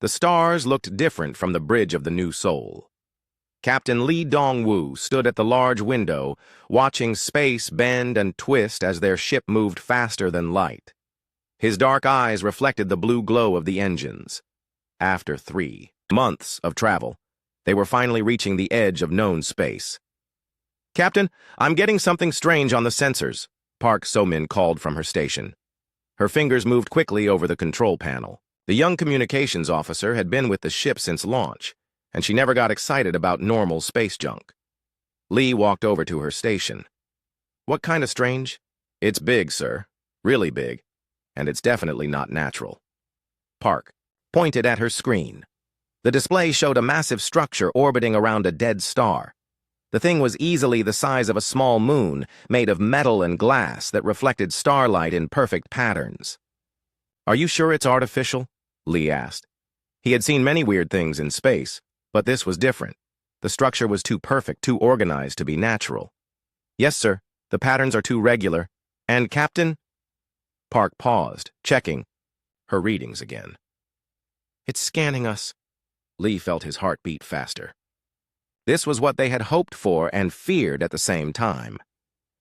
The stars looked different from the bridge of the New Soul. Captain Lee Dong-woo stood at the large window, watching space bend and twist as their ship moved faster than light. His dark eyes reflected the blue glow of the engines. After 3 months of travel, they were finally reaching the edge of known space. "Captain, I'm getting something strange on the sensors," Park So-min called from her station. Her fingers moved quickly over the control panel. The young communications officer had been with the ship since launch, and she never got excited about normal space junk. Lee walked over to her station. "What kind of strange?" "It's big, sir. Really big. And it's definitely not natural." Park pointed at her screen. The display showed a massive structure orbiting around a dead star. The thing was easily the size of a small moon, made of metal and glass that reflected starlight in perfect patterns. "Are you sure it's artificial?" Lee asked. He had seen many weird things in space, but this was different. The structure was too perfect, too organized to be natural. "Yes, sir. The patterns are too regular. And, Captain?" Park paused, checking her readings again. "It's scanning us." Lee felt his heart beat faster. This was what they had hoped for and feared at the same time.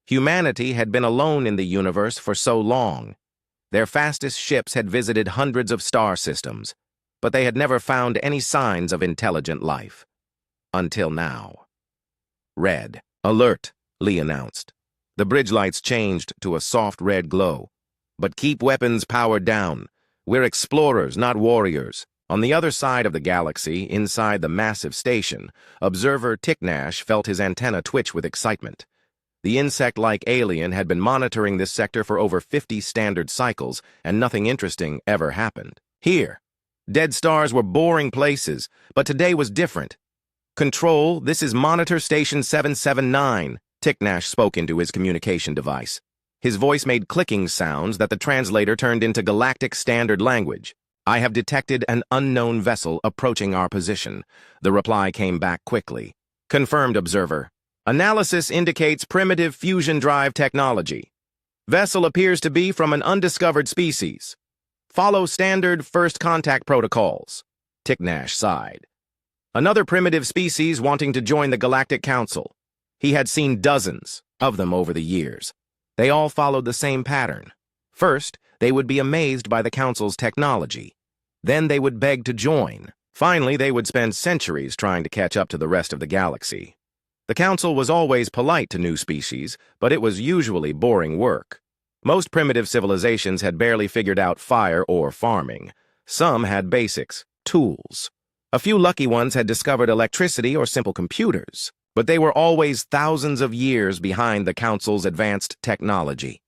Humanity had been alone in the universe for so long. Their fastest ships had visited hundreds of star systems, but they had never found any signs of intelligent life. Until now. "Red. Alert," Lee announced. The bridge lights changed to a soft red glow. "But keep weapons powered down. We're explorers, not warriors." On the other side of the galaxy, inside the massive station, observer Tiknash felt his antenna twitch with excitement. The insect-like alien had been monitoring this sector for over 50 standard cycles, and nothing interesting ever happened. Here, dead stars were boring places, but today was different. "Control, this is Monitor Station 779, Tiknash spoke into his communication device. His voice made clicking sounds that the translator turned into Galactic Standard Language. "I have detected an unknown vessel approaching our position." The reply came back quickly. "Confirmed, observer. Analysis indicates primitive fusion drive technology. Vessel appears to be from an undiscovered species. Follow standard first contact protocols." Tiknash sighed. Another primitive species wanting to join the Galactic Council. He had seen dozens of them over the years. They all followed the same pattern. First, they would be amazed by the Council's technology. Then they would beg to join. Finally, they would spend centuries trying to catch up to the rest of the galaxy. The Council was always polite to new species, but it was usually boring work. Most primitive civilizations had barely figured out fire or farming. Some had basics, tools. A few lucky ones had discovered electricity or simple computers, but they were always thousands of years behind the Council's advanced technology.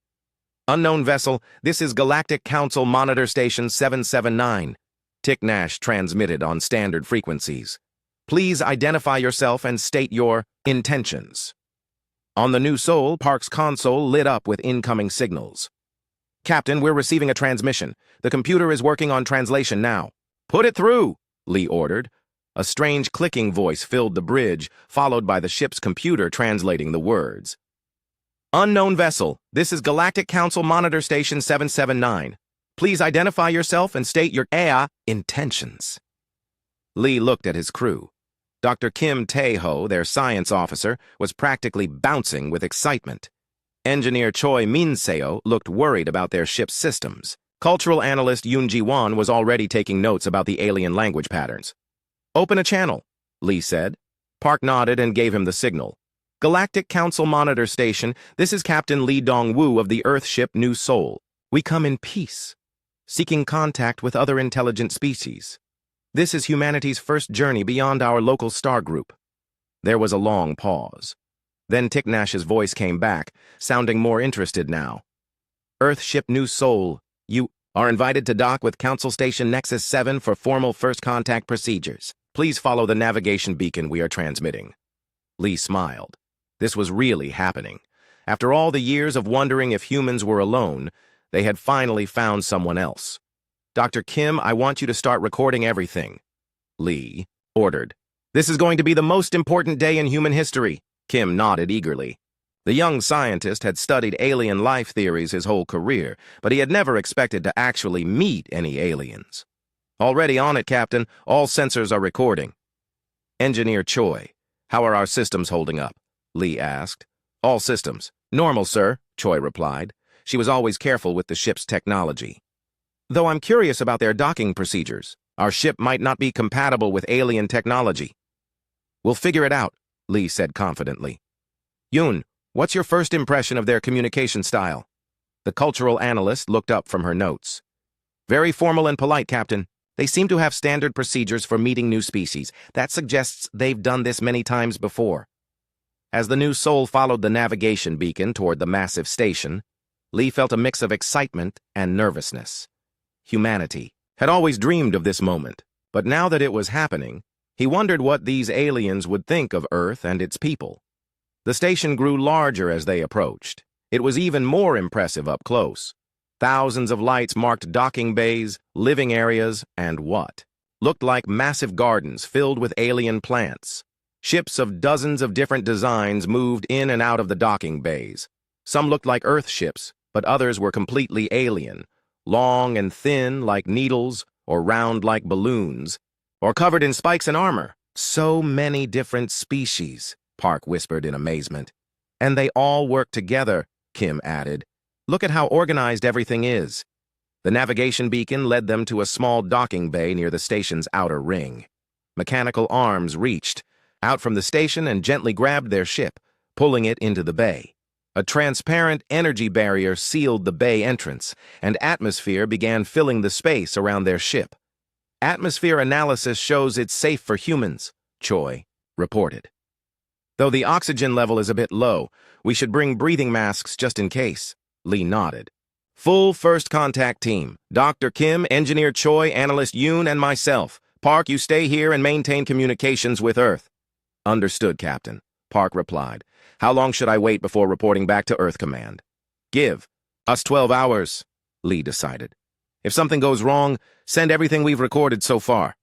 "Unknown vessel, this is Galactic Council Monitor Station 779. Tiknash transmitted on standard frequencies. "Please identify yourself and state your intentions." On the New Soul, Park's console lit up with incoming signals. "Captain, we're receiving a transmission. The computer is working on translation now." "Put it through," Lee ordered. A strange clicking voice filled the bridge, followed by the ship's computer translating the words. "Unknown vessel, this is Galactic Council Monitor Station 779. Please identify yourself and state your intentions." Lee looked at his crew. Dr. Kim Tae-ho, their science officer, was practically bouncing with excitement. Engineer Choi Min-seo looked worried about their ship's systems. Cultural analyst Yoon Ji-won was already taking notes about the alien language patterns. "Open a channel," Lee said. Park nodded and gave him the signal. "Galactic Council Monitor Station, this is Captain Lee Dong-woo of the Earth ship New Soul. We come in peace, seeking contact with other intelligent species. This is humanity's first journey beyond our local star group." There was a long pause. Then Tiknash's voice came back, sounding more interested now. "Earth ship New Soul, you are invited to dock with Council Station Nexus 7 for formal first contact procedures. Please follow the navigation beacon we are transmitting." Lee smiled. This was really happening. After all the years of wondering if humans were alone, they had finally found someone else. "Dr. Kim, I want you to start recording everything," Lee ordered. "This is going to be the most important day in human history." Kim nodded eagerly. The young scientist had studied alien life theories his whole career, but he had never expected to actually meet any aliens. Already on it, Captain. All sensors are recording. Engineer Choi, how are our systems holding up? Lee asked. All systems. Normal, sir, Choi replied. She was always careful with the ship's technology. Though I'm curious about their docking procedures. Our ship might not be compatible with alien technology. We'll figure it out, Lee said confidently. Yoon, what's your first impression of their communication style? The cultural analyst looked up from her notes. Very formal and polite, Captain. They seem to have standard procedures for meeting new species. That suggests they've done this many times before. As the new soul followed the navigation beacon toward the massive station, Lee felt a mix of excitement and nervousness. Humanity had always dreamed of this moment, but now that it was happening, he wondered what these aliens would think of Earth and its people. The station grew larger as they approached. It was even more impressive up close. Thousands of lights marked docking bays, living areas, and what looked like massive gardens filled with alien plants. Ships of dozens of different designs moved in and out of the docking bays. Some looked like Earth ships, but others were completely alien, long and thin like needles, or round like balloons, or covered in spikes and armor. So many different species, Park whispered in amazement. And they all work together, Kim added. Look at how organized everything is. The navigation beacon led them to a small docking bay near the station's outer ring. Mechanical arms reached out from the station and gently grabbed their ship, pulling it into the bay. A transparent energy barrier sealed the bay entrance, and atmosphere began filling the space around their ship. Atmosphere analysis shows it's safe for humans, Choi reported. Though the oxygen level is a bit low, we should bring breathing masks just in case. Lee nodded. Full first contact team. Dr. Kim, Engineer Choi, Analyst Yoon, and myself. Park, you stay here and maintain communications with Earth. Understood, Captain, Park replied. How long should I wait before reporting back to Earth Command? Give us 12 hours, Lee decided. If something goes wrong, send everything we've recorded so far.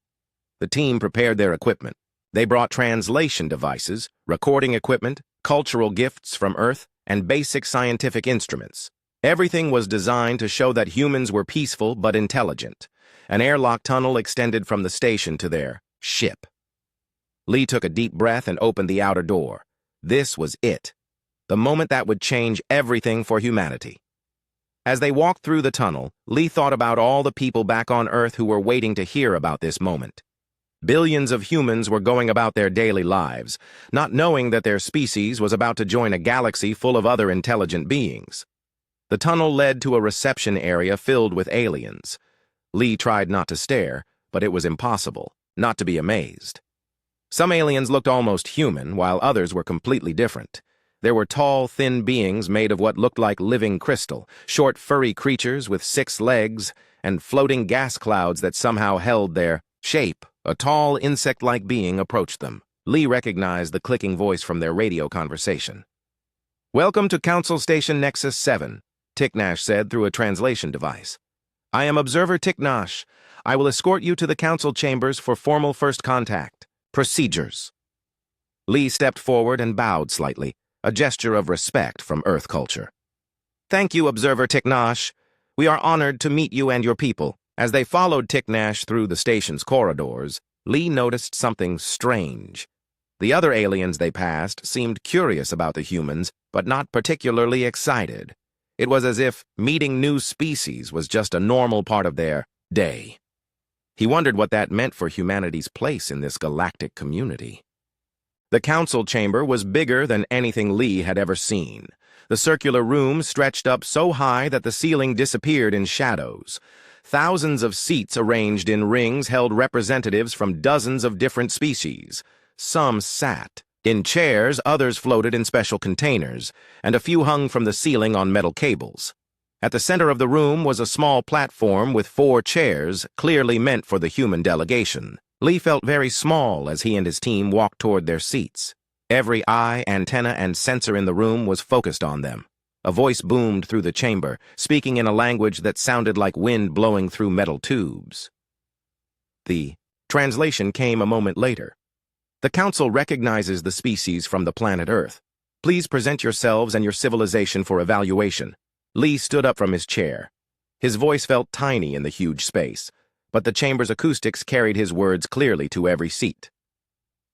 The team prepared their equipment. They brought translation devices, recording equipment, cultural gifts from Earth, and basic scientific instruments. Everything was designed to show that humans were peaceful but intelligent. An airlock tunnel extended from the station to their ship. Lee took a deep breath and opened the outer door. This was it. The moment that would change everything for humanity. As they walked through the tunnel, Lee thought about all the people back on Earth who were waiting to hear about this moment. Billions of humans were going about their daily lives, not knowing that their species was about to join a galaxy full of other intelligent beings. The tunnel led to a reception area filled with aliens. Lee tried not to stare, but it was impossible not to be amazed. Some aliens looked almost human, while others were completely different. There were tall, thin beings made of what looked like living crystal, short, furry creatures with 6 legs, and floating gas clouds that somehow held their shape. A tall, insect-like being approached them. Lee recognized the clicking voice from their radio conversation. Welcome to Council Station Nexus 7, Tiknash said through a translation device. I am Observer Tiknash. I will escort you to the council chambers for formal first contact. Procedures. Lee stepped forward and bowed slightly, a gesture of respect from Earth culture. Thank you, Observer Tiknash. We are honored to meet you and your people. As they followed Tiknash through the station's corridors, Lee noticed something strange. The other aliens they passed seemed curious about the humans, but not particularly excited. It was as if meeting new species was just a normal part of their day. He wondered what that meant for humanity's place in this galactic community. The council chamber was bigger than anything Lee had ever seen. The circular room stretched up so high that the ceiling disappeared in shadows. Thousands of seats arranged in rings held representatives from dozens of different species. Some sat in chairs, others floated in special containers, and a few hung from the ceiling on metal cables. At the center of the room was a small platform with 4 chairs, clearly meant for the human delegation. Lee felt very small as he and his team walked toward their seats. Every eye, antenna, and sensor in the room was focused on them. A voice boomed through the chamber, speaking in a language that sounded like wind blowing through metal tubes. The translation came a moment later. The Council recognizes the species from the planet Earth. Please present yourselves and your civilization for evaluation. Lee stood up from his chair. His voice felt tiny in the huge space. but the chamber's acoustics carried his words clearly to every seat.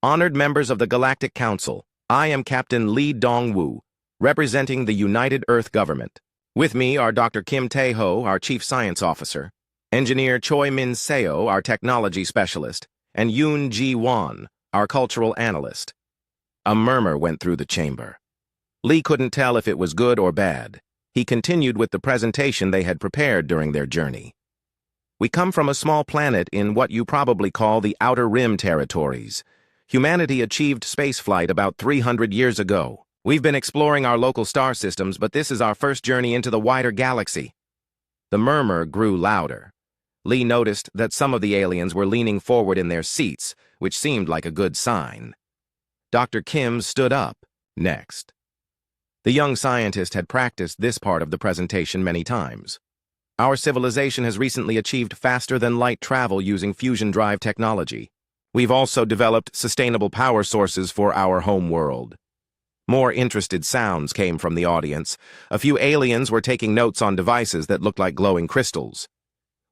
Honored members of the Galactic Council, I am Captain Lee Dong-woo, representing the United Earth Government. With me are Dr. Kim Tae-ho, our Chief Science Officer, Engineer Choi Min Seo, our Technology Specialist, and Yoon Ji-won, our Cultural Analyst. A murmur went through the chamber. Lee couldn't tell if it was good or bad. He continued with the presentation they had prepared during their journey. We come from a small planet in what you probably call the Outer Rim territories. Humanity achieved spaceflight about 300 years ago. We've been exploring our local star systems, but this is our first journey into the wider galaxy. The murmur grew louder. Lee noticed that some of the aliens were leaning forward in their seats, which seemed like a good sign. Dr. Kim stood up next. The young scientist had practiced this part of the presentation many times. Our civilization has recently achieved faster-than-light travel using fusion drive technology. We've also developed sustainable power sources for our home world. More interested sounds came from the audience. A few aliens were taking notes on devices that looked like glowing crystals.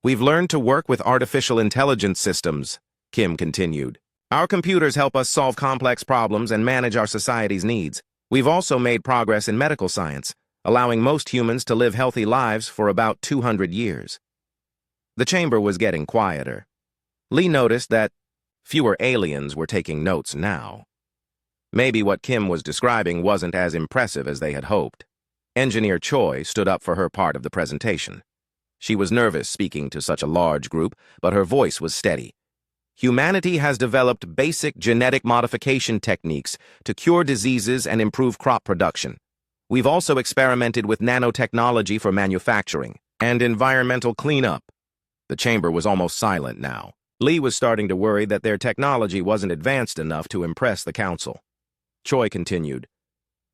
We've learned to work with artificial intelligence systems, Kim continued. Our computers help us solve complex problems and manage our society's needs. We've also made progress in medical science, allowing most humans to live healthy lives for about 200 years. The chamber was getting quieter. Lee noticed that fewer aliens were taking notes now. Maybe what Kim was describing wasn't as impressive as they had hoped. Engineer Choi stood up for her part of the presentation. She was nervous speaking to such a large group, but her voice was steady. Humanity has developed basic genetic modification techniques to cure diseases and improve crop production. We've also experimented with nanotechnology for manufacturing and environmental cleanup. The chamber was almost silent now. Lee was starting to worry that their technology wasn't advanced enough to impress the council. Choi continued,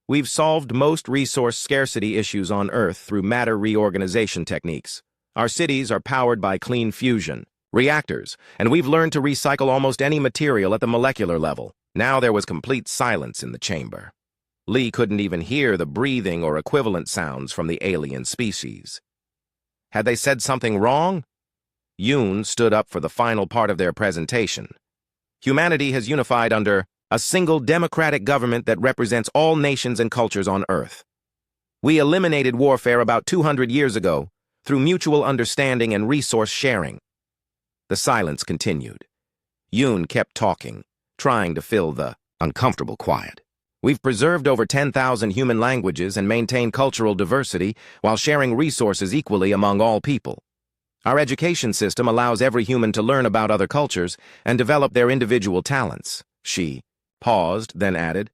We've solved most resource scarcity issues on Earth through matter reorganization techniques. Our cities are powered by clean fusion reactors, and we've learned to recycle almost any material at the molecular level. Now there was complete silence in the chamber. Lee couldn't even hear the breathing or equivalent sounds from the alien species. Had they said something wrong? Yoon stood up for the final part of their presentation. Humanity has unified under a single democratic government that represents all nations and cultures on Earth. We eliminated warfare about 200 years ago through mutual understanding and resource sharing. The silence continued. Yoon kept talking, trying to fill the uncomfortable quiet. We've preserved over 10,000 human languages and maintained cultural diversity while sharing resources equally among all people. Our education system allows every human to learn about other cultures and develop their individual talents. She paused, then added,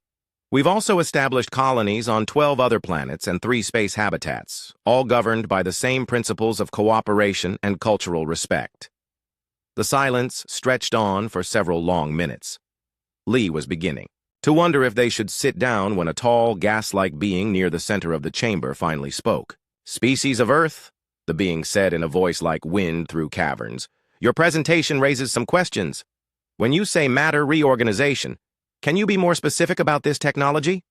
We've also established colonies on 12 other planets and 3 space habitats, all governed by the same principles of cooperation and cultural respect. The silence stretched on for several long minutes. Lee was beginning to wonder if they should sit down when a tall, gas-like being near the center of the chamber finally spoke. Species of Earth, the being said in a voice like wind through caverns, your presentation raises some questions. When you say matter reorganization, can you be more specific about this technology?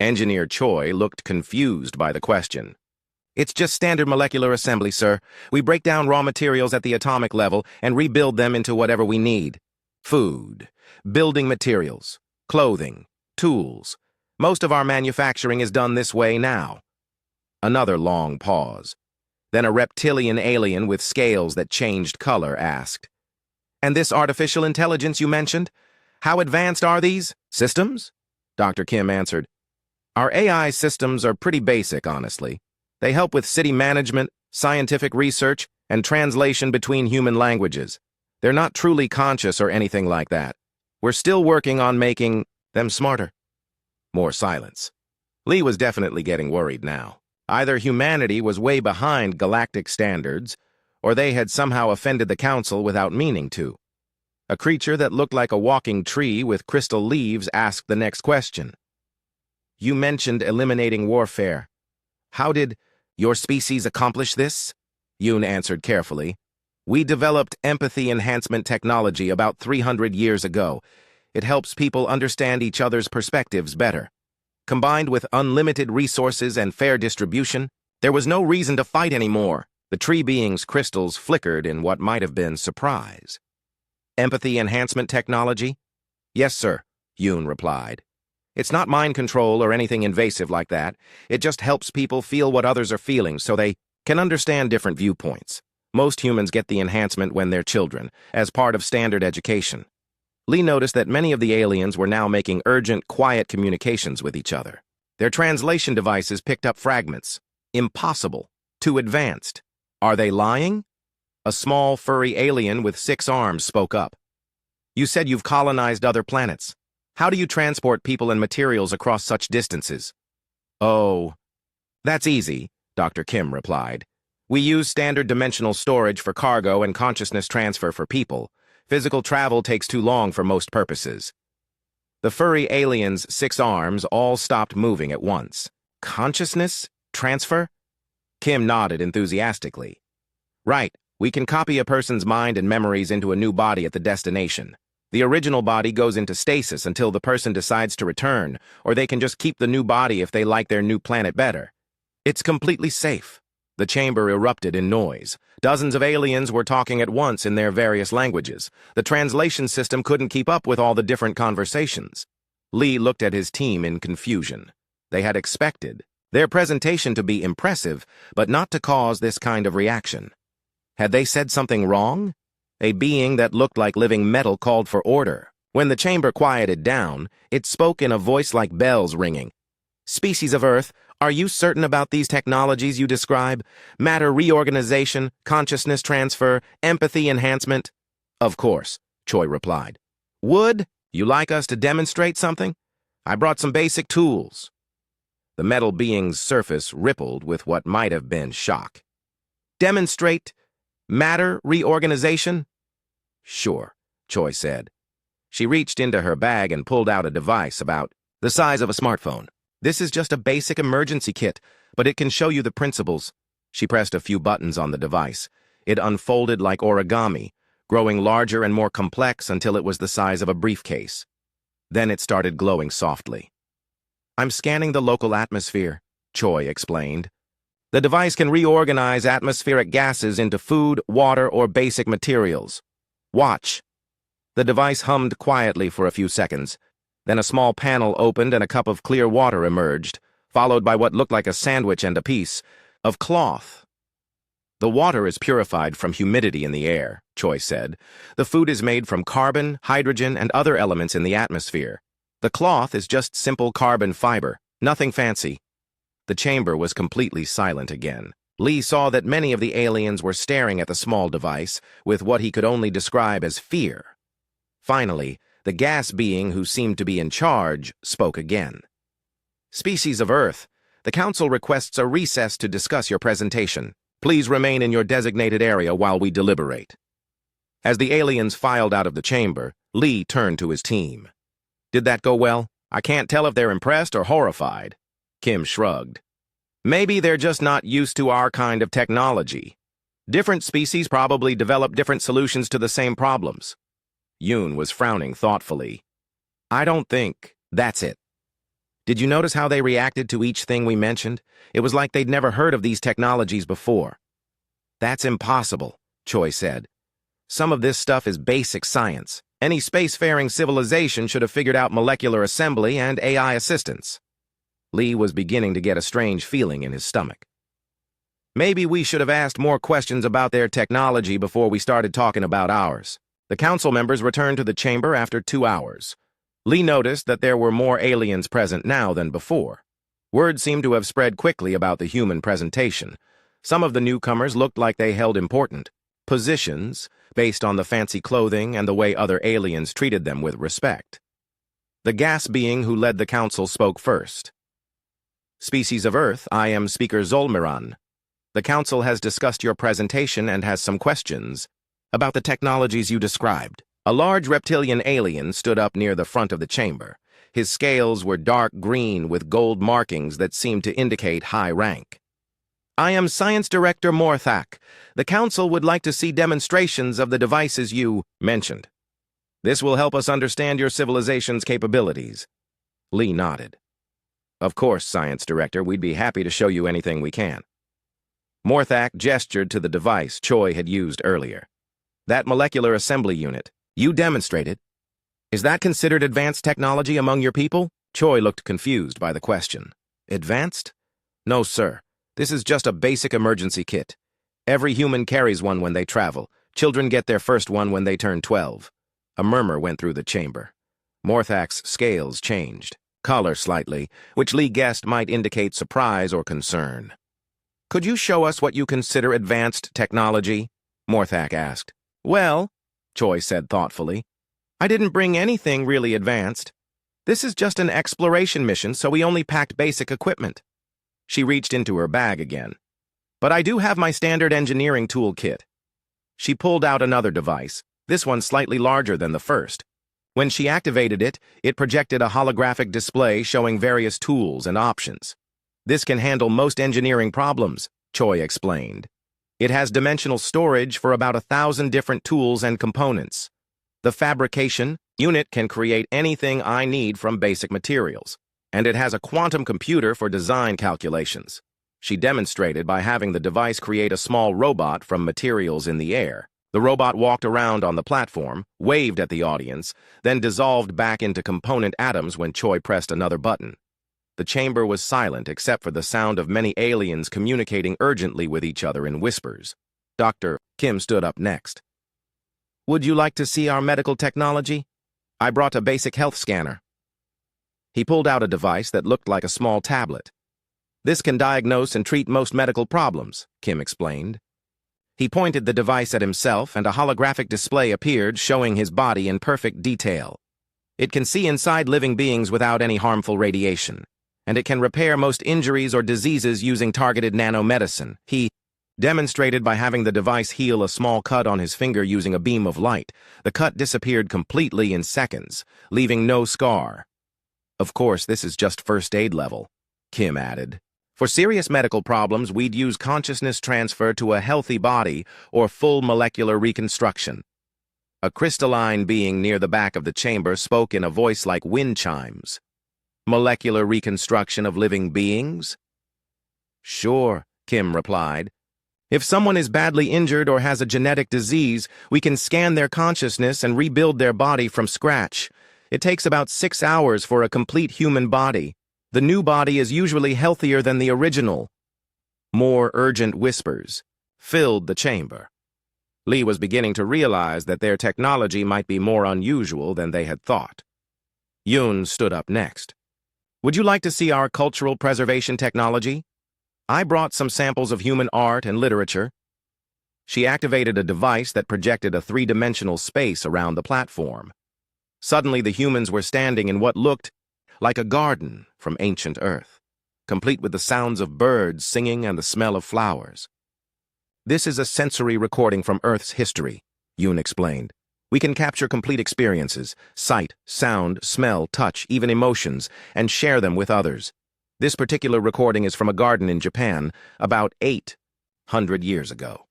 Engineer Choi looked confused by the question. It's just standard molecular assembly, sir. We break down raw materials at the atomic level and rebuild them into whatever we need. Food, building materials, clothing, tools. Most of our manufacturing is done this way now. Another long pause. Then a reptilian alien with scales that changed color asked, And this artificial intelligence you mentioned? How advanced are these systems? Dr. Kim answered, Our AI systems are pretty basic, honestly. They help with city management, scientific research, and translation between human languages. They're not truly conscious or anything like that. We're still working on making them smarter. More silence. Lee was definitely getting worried now. Either humanity was way behind galactic standards, or they had somehow offended the council without meaning to. A creature that looked like a walking tree with crystal leaves asked the next question. You mentioned eliminating warfare. How did your species accomplish this? Yoon answered carefully. We developed empathy enhancement technology about 300 years ago. It helps people understand each other's perspectives better. Combined with unlimited resources and fair distribution, there was no reason to fight anymore. The tree being's crystals flickered in what might have been surprise. Empathy enhancement technology? Yes, sir, Yoon replied. It's not mind control or anything invasive like that. It just helps people feel what others are feeling so they can understand different viewpoints. Most humans get the enhancement when they're children, as part of standard education. Lee noticed that many of the aliens were now making urgent, quiet communications with each other. Their translation devices picked up fragments. Impossible. Too advanced. Are they lying? A small, furry alien with 6 arms spoke up. You said you've colonized other planets. How do you transport people and materials across such distances? Oh, that's easy, Dr. Kim replied. We use standard dimensional storage for cargo and consciousness transfer for people. Physical travel takes too long for most purposes. The furry alien's 6 arms all stopped moving at once. Consciousness? Transfer? Kim nodded enthusiastically. Right, we can copy a person's mind and memories into a new body at the destination. The original body goes into stasis until the person decides to return, or they can just keep the new body if they like their new planet better. It's completely safe. The chamber erupted in noise. Dozens of aliens were talking at once in their various languages. The translation system couldn't keep up with all the different conversations. Lee looked at his team in confusion. They had expected their presentation to be impressive, but not to cause this kind of reaction. Had they said something wrong? A being that looked like living metal called for order. When the chamber quieted down, it spoke in a voice like bells ringing. Species of Earth, are you certain about these technologies you describe? Matter reorganization, consciousness transfer, empathy enhancement? Of course, Choi replied. Would you like us to demonstrate something? I brought some basic tools. The metal being's surface rippled with what might have been shock. Demonstrate matter reorganization? Sure, Choi said. She reached into her bag and pulled out a device about the size of a smartphone. This is just a basic emergency kit, but it can show you the principles. She pressed a few buttons on the device. It unfolded like origami, growing larger and more complex until it was the size of a briefcase. Then it started glowing softly. I'm scanning the local atmosphere, Choi explained. The device can reorganize atmospheric gases into food, water, or basic materials. Watch. The device hummed quietly for a few seconds. Then a small panel opened and a cup of clear water emerged, followed by what looked like a sandwich and a piece of cloth. The water is purified from humidity in the air, Choi said. The food is made from carbon, hydrogen, and other elements in the atmosphere. The cloth is just simple carbon fiber, nothing fancy. The chamber was completely silent again. Lee saw that many of the aliens were staring at the small device with what he could only describe as fear. Finally, the gas being who seemed to be in charge spoke again. Species of Earth, the Council requests a recess to discuss your presentation. Please remain in your designated area while we deliberate. As the aliens filed out of the chamber, Lee turned to his team. Did that go well? I can't tell if they're impressed or horrified. Kim shrugged. Maybe they're just not used to our kind of technology. Different species probably develop different solutions to the same problems. Yoon was frowning thoughtfully. I don't think that's it. Did you notice how they reacted to each thing we mentioned? It was like they'd never heard of these technologies before. That's impossible, Choi said. Some of this stuff is basic science. Any spacefaring civilization should have figured out molecular assembly and AI assistance. Lee was beginning to get a strange feeling in his stomach. Maybe we should have asked more questions about their technology before we started talking about ours. The council members returned to the chamber after 2 hours. Lee noticed that there were more aliens present now than before. Word seemed to have spread quickly about the human presentation. Some of the newcomers looked like they held important positions based on the fancy clothing and the way other aliens treated them with respect. The gas being who led the council spoke first. Species of Earth, I am Speaker Zolmiran. The council has discussed your presentation and has some questions about the technologies you described. A large reptilian alien stood up near the front of the chamber. His scales were dark green with gold markings that seemed to indicate high rank. I am Science Director Morthak. The Council would like to see demonstrations of the devices you mentioned. This will help us understand your civilization's capabilities. Lee nodded. Of course, Science Director, we'd be happy to show you anything we can. Morthak gestured to the device Choi had used earlier. That molecular assembly unit, you demonstrated. Is that considered advanced technology among your people? Choi looked confused by the question. Advanced? No, sir. This is just a basic emergency kit. Every human carries one when they travel. Children get their first one when they turn 12. A murmur went through the chamber. Morthak's scales changed, color slightly, which Lee guessed might indicate surprise or concern. Could you show us what you consider advanced technology? Morthak asked. Well, Choi said thoughtfully, I didn't bring anything really advanced. This is just an exploration mission, so we only packed basic equipment. She reached into her bag again. But I do have my standard engineering toolkit. She pulled out another device, this one slightly larger than the first. When she activated it, it projected a holographic display showing various tools and options. This can handle most engineering problems, Choi explained. It has dimensional storage for about 1,000 different tools and components. The fabrication unit can create anything I need from basic materials, and it has a quantum computer for design calculations. She demonstrated by having the device create a small robot from materials in the air. The robot walked around on the platform, waved at the audience, then dissolved back into component atoms when Choi pressed another button. The chamber was silent except for the sound of many aliens communicating urgently with each other in whispers. Dr. Kim stood up next. Would you like to see our medical technology? I brought a basic health scanner. He pulled out a device that looked like a small tablet. This can diagnose and treat most medical problems, Kim explained. He pointed the device at himself, and a holographic display appeared showing his body in perfect detail. It can see inside living beings without any harmful radiation, and it can repair most injuries or diseases using targeted nanomedicine. He demonstrated by having the device heal a small cut on his finger using a beam of light. The cut disappeared completely in seconds, leaving no scar. Of course, this is just first aid level, Kim added. For serious medical problems, we'd use consciousness transfer to a healthy body or full molecular reconstruction. A crystalline being near the back of the chamber spoke in a voice like wind chimes. Molecular reconstruction of living beings? Sure, Kim replied. If someone is badly injured or has a genetic disease, we can scan their consciousness and rebuild their body from scratch. It takes about 6 hours for a complete human body. The new body is usually healthier than the original. More urgent whispers filled the chamber. Lee was beginning to realize that their technology might be more unusual than they had thought. Yoon stood up next. Would you like to see our cultural preservation technology? I brought some samples of human art and literature. She activated a device that projected a three-dimensional space around the platform. Suddenly, the humans were standing in what looked like a garden from ancient Earth, complete with the sounds of birds singing and the smell of flowers. This is a sensory recording from Earth's history, Yoon explained. We can capture complete experiences, sight, sound, smell, touch, even emotions, and share them with others. This particular recording is from a garden in Japan about 800 years ago.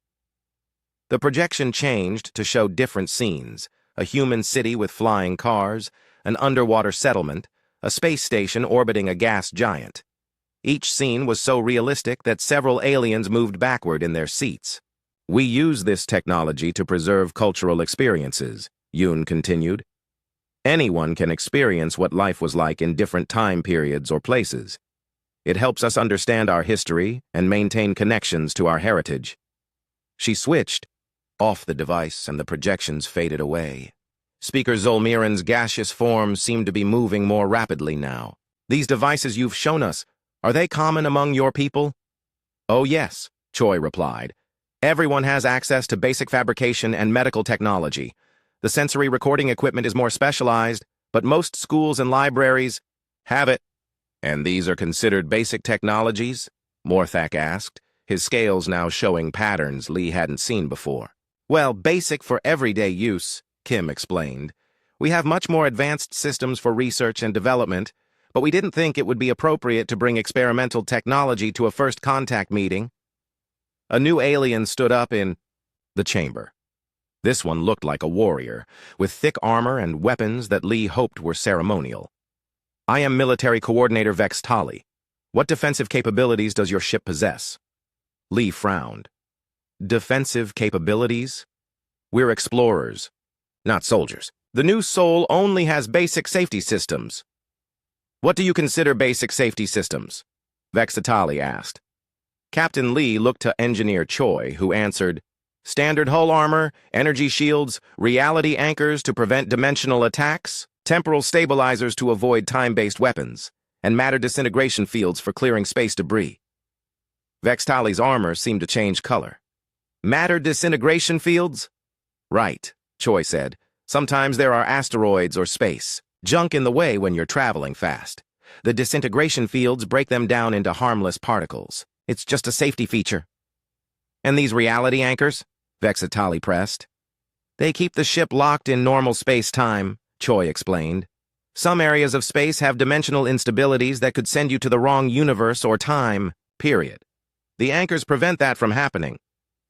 The projection changed to show different scenes: a human city with flying cars, an underwater settlement, a space station orbiting a gas giant. Each scene was so realistic that several aliens moved backward in their seats. We use this technology to preserve cultural experiences, Yoon continued. Anyone can experience what life was like in different time periods or places. It helps us understand our history and maintain connections to our heritage. She switched off the device and the projections faded away. Speaker Zolmiran's gaseous form seemed to be moving more rapidly now. These devices you've shown us, are they common among your people? Oh yes, Choi replied. Everyone has access to basic fabrication and medical technology. The sensory recording equipment is more specialized, but most schools and libraries have it. And these are considered basic technologies? Morthak asked, his scales now showing patterns Lee hadn't seen before. Well, basic for everyday use, Kim explained. We have much more advanced systems for research and development, but we didn't think it would be appropriate to bring experimental technology to a first contact meeting. A new alien stood up in the chamber. This one looked like a warrior, with thick armor and weapons that Lee hoped were ceremonial. I am Military Coordinator Vex Tali. What defensive capabilities does your ship possess? Lee frowned. Defensive capabilities? We're explorers, not soldiers. The new Sol only has basic safety systems. What do you consider basic safety systems? Vexitali asked. Captain Lee looked to Engineer Choi, who answered, standard hull armor, energy shields, reality anchors to prevent dimensional attacks, temporal stabilizers to avoid time-based weapons, and matter disintegration fields for clearing space debris. Vextali's armor seemed to change color. Matter disintegration fields? Right, Choi said. Sometimes there are asteroids or space, junk in the way when you're traveling fast. The disintegration fields break them down into harmless particles. It's just a safety feature. And these reality anchors? Vexitali pressed. They keep the ship locked in normal space-time, Choi explained. Some areas of space have dimensional instabilities that could send you to the wrong universe or time, period. The anchors prevent that from happening.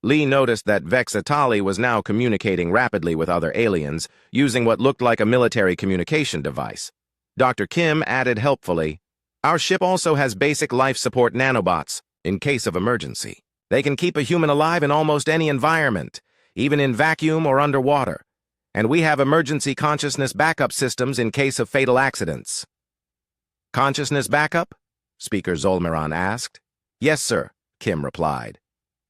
Lee noticed that Vexitali was now communicating rapidly with other aliens, using what looked like a military communication device. Dr. Kim added helpfully, our ship also has basic life support nanobots, in case of emergency. They can keep a human alive in almost any environment, even in vacuum or underwater. And we have emergency consciousness backup systems in case of fatal accidents. Consciousness backup? Speaker Zolmiran asked. Yes, sir, Kim replied.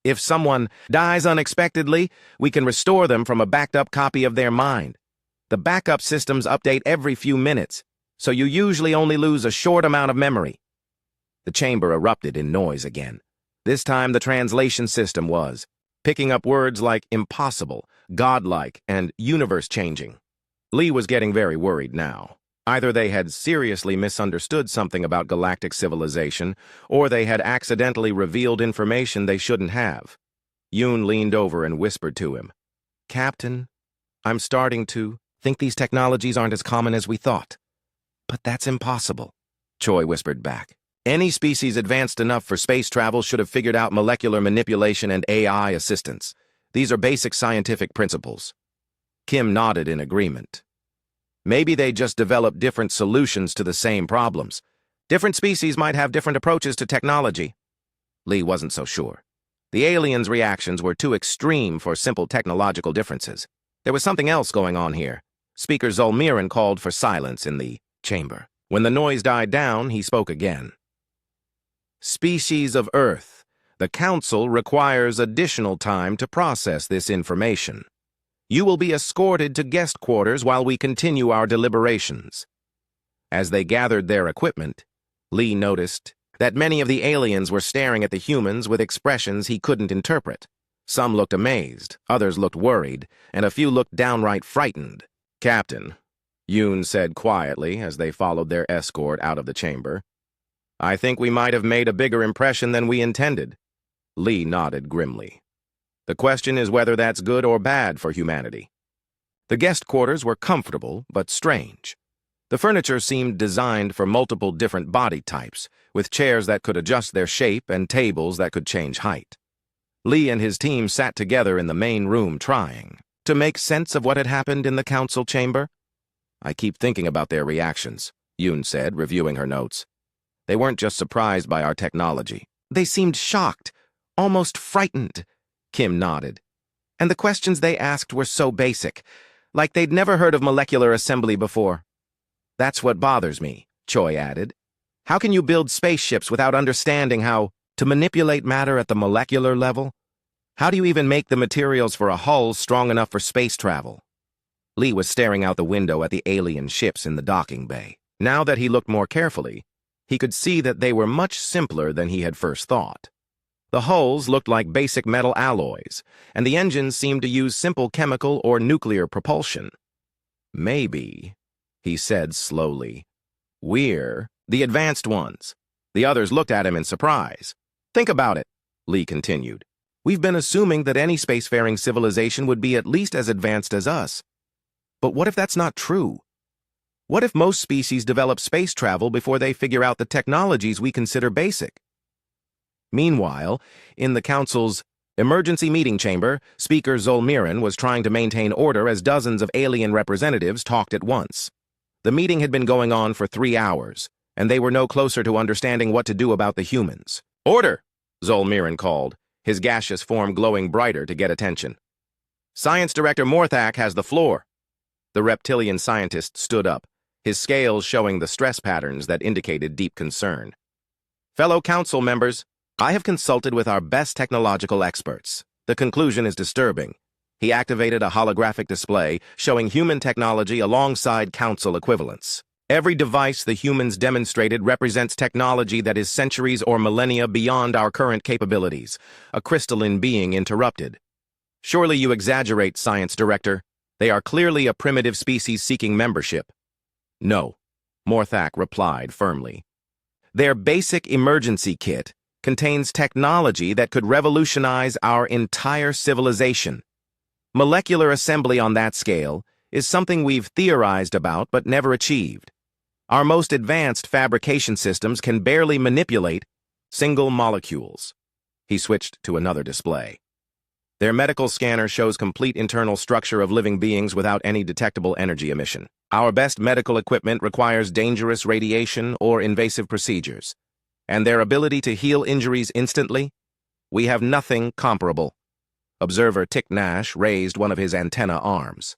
If someone dies unexpectedly, we can restore them from a backed-up copy of their mind. The backup systems update every few minutes, so you usually only lose a short amount of memory. The chamber erupted in noise again. This time the translation system was, picking up words like impossible, godlike, and universe-changing. Lee was getting very worried now. Either they had seriously misunderstood something about galactic civilization, or they had accidentally revealed information they shouldn't have. Yoon leaned over and whispered to him, Captain, I'm starting to think these technologies aren't as common as we thought. But that's impossible, Choi whispered back. Any species advanced enough for space travel should have figured out molecular manipulation and AI assistance. These are basic scientific principles. Kim nodded in agreement. Maybe they just developed different solutions to the same problems. Different species might have different approaches to technology. Lee wasn't so sure. The aliens' reactions were too extreme for simple technological differences. There was something else going on here. Speaker Zolmiran called for silence in the chamber. When the noise died down, he spoke again. Species of Earth, the Council requires additional time to process this information. You will be escorted to guest quarters while we continue our deliberations. As they gathered their equipment, Lee noticed that many of the aliens were staring at the humans with expressions he couldn't interpret. Some looked amazed, others looked worried, and a few looked downright frightened. Captain, Yoon said quietly as they followed their escort out of the chamber, I think we might have made a bigger impression than we intended. Lee nodded grimly. The question is whether that's good or bad for humanity. The guest quarters were comfortable but strange. The furniture seemed designed for multiple different body types, with chairs that could adjust their shape and tables that could change height. Lee and his team sat together in the main room trying to make sense of what had happened in the council chamber. I keep thinking about their reactions, Yoon said, reviewing her notes. They weren't just surprised by our technology. They seemed shocked, almost frightened. Kim nodded. And the questions they asked were so basic, like they'd never heard of molecular assembly before. That's what bothers me, Choi added. How can you build spaceships without understanding how to manipulate matter at the molecular level? How do you even make the materials for a hull strong enough for space travel? Lee was staring out the window at the alien ships in the docking bay. Now that he looked more carefully, he could see that they were much simpler than he had first thought. The hulls looked like basic metal alloys, and the engines seemed to use simple chemical or nuclear propulsion. Maybe, he said slowly, we're the advanced ones. The others looked at him in surprise. Think about it, Lee continued. We've been assuming that any spacefaring civilization would be at least as advanced as us. But what if that's not true? What if most species develop space travel before they figure out the technologies we consider basic? Meanwhile, in the Council's emergency meeting chamber, Speaker Zolmiran was trying to maintain order as dozens of alien representatives talked at once. The meeting had been going on for 3 hours, and they were no closer to understanding what to do about the humans. Order, Zolmiran called. his gaseous form glowing brighter to get attention. Science Director Morthak has the floor. The reptilian scientist stood up, his scales showing the stress patterns that indicated deep concern. Fellow council members, I have consulted with our best technological experts. The conclusion is disturbing. He activated a holographic display showing human technology alongside council equivalents. Every device the humans demonstrated represents technology that is centuries or millennia beyond our current capabilities. A crystalline being interrupted. Surely you exaggerate, Science Director. They are clearly a primitive species seeking membership. No, Morthak replied firmly. Their basic emergency kit contains technology that could revolutionize our entire civilization. Molecular assembly on that scale is something we've theorized about but never achieved. Our most advanced fabrication systems can barely manipulate single molecules. He switched to another display. Their medical scanner shows complete internal structure of living beings without any detectable energy emission. Our best medical equipment requires dangerous radiation or invasive procedures. And their ability to heal injuries instantly? We have nothing comparable. Observer Tick Nash raised one of his antenna arms.